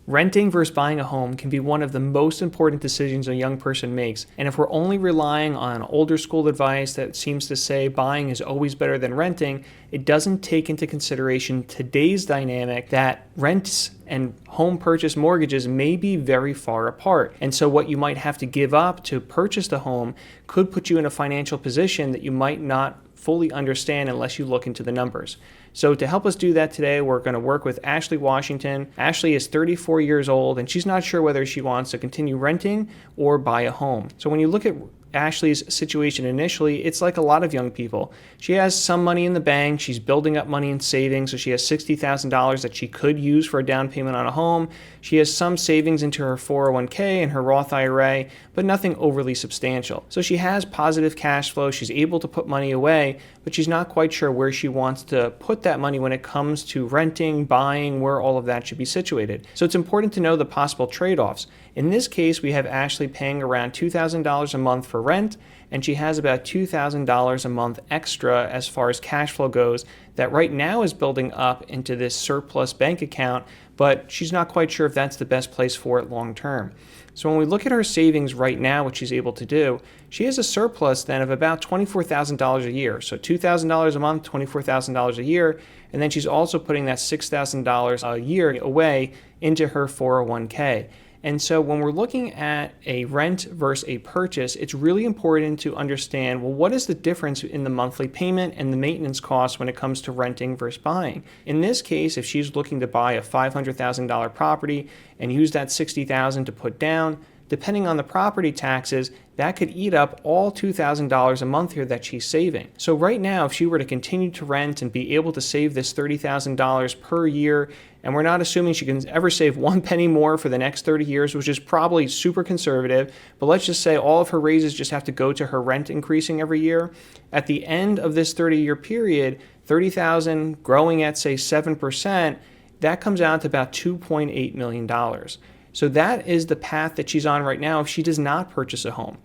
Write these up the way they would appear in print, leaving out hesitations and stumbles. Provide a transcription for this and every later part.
Renting versus buying a home can be one of the most important decisions a young person makes, and if we're only relying on older school advice that seems to say buying is always better than renting, it doesn't take into consideration today's dynamic that rents and home purchase mortgages may be very far apart. And so what you might have to give up to purchase the home could put you in a financial position that you might not fully understand unless you look into the numbers. So to help us do that today, we're going to work with Ashley Washington. Ashley is 34 years old and she's not sure whether she wants to continue renting or buy a home. So when you look at Ashley's situation initially, it's like a lot of young people. She has some money in the bank, she's building up money in savings, so she has $60,000 that she could use for a down payment on a home. She has some savings into her 401k and her Roth IRA, but nothing overly substantial. So she has positive cash flow, she's able to put money away, but she's not quite sure where she wants to put that money when it comes to renting, buying, where all of that should be situated. So it's important to know the possible trade-offs. In this case, we have Ashley paying around $2,000 a month for rent, and she has about $2,000 a month extra as far as cash flow goes that right now is building up into this surplus bank account, but she's not quite sure if that's the best place for it long term. So when we look at her savings right now, what she's able to do, she has a surplus then of about $24,000 a year. So $2,000 a month, $24,000 a year, and then she's also putting that $6,000 a year away into her 401k. And so when we're looking at a rent versus a purchase, it's really important to understand, well, what is the difference in the monthly payment and the maintenance costs when it comes to renting versus buying? In this case, if she's looking to buy a $500,000 property and use that $60,000 to put down, depending on the property taxes, that could eat up all $2,000 a month here that she's saving. So right now, if she were to continue to rent and be able to save this $30,000 per year, and we're not assuming she can ever save one penny more for the next 30 years, which is probably super conservative, but let's just say all of her raises just have to go to her rent increasing every year. At the end of this 30-year period, $30,000 growing at, say, 7%, that comes out to about $2.8 million. So that is the path that she's on right now if she does not purchase a home.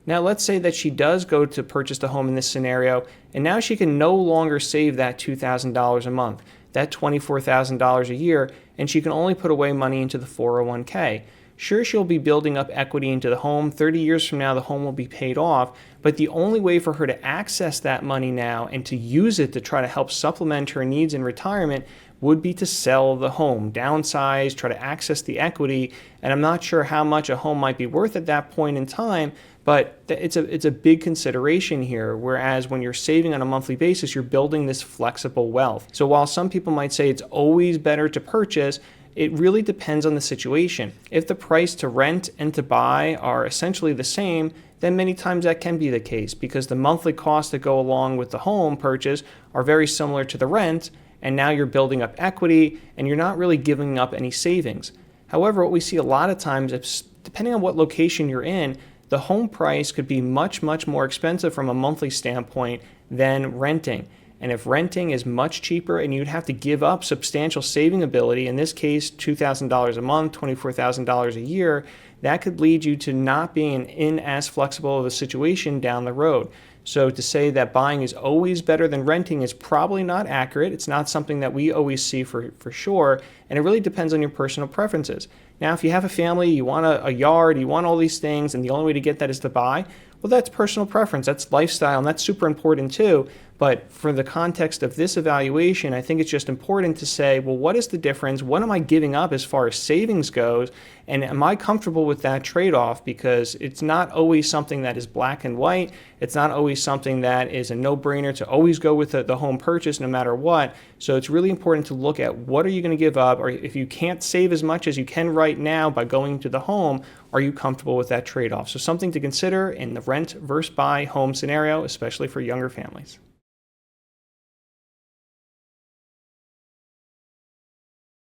Now let's say that she does go to purchase the home in this scenario, and now she can no longer save that $2,000 a month, that $24,000 a year, and she can only put away money into the 401k. Sure, she'll be building up equity into the home. 30 years from now, the home will be paid off, but the only way for her to access that money now and to use it to try to help supplement her needs in retirement would be to sell the home, downsize, try to access the equity, and I'm not sure how much a home might be worth at that point in time, but it's a big consideration here, whereas when you're saving on a monthly basis, you're building this flexible wealth. So while some people might say it's always better to purchase, it really depends on the situation. If the price to rent and to buy are essentially the same, then many times that can be the case because the monthly costs that go along with the home purchase are very similar to the rent, and now you're building up equity and you're not really giving up any savings. However, what we see a lot of times, depending on what location you're in, the home price could be much, much more expensive from a monthly standpoint than renting. And if renting is much cheaper and you'd have to give up substantial saving ability, in this case, $2,000 a month, $24,000 a year, that could lead you to not being in as flexible of a situation down the road. So to say that buying is always better than renting is probably not accurate. It's not something that we always see for sure, and it really depends on your personal preferences. Now, if you have a family, you want a yard, you want all these things, and the only way to get that is to buy, well, that's personal preference, that's lifestyle, and that's super important too. But for the context of this evaluation, I think it's just important to say, well, what is the difference? What am I giving up as far as savings goes? And am I comfortable with that trade-off? Because it's not always something that is black and white. It's not always something that is a no-brainer to always go with the home purchase no matter what. So it's really important to look at what are you going to give up, or if you can't save as much as you can right now by going to the home, are you comfortable with that trade-off? So something to consider in the rent versus buy home scenario, especially for younger families.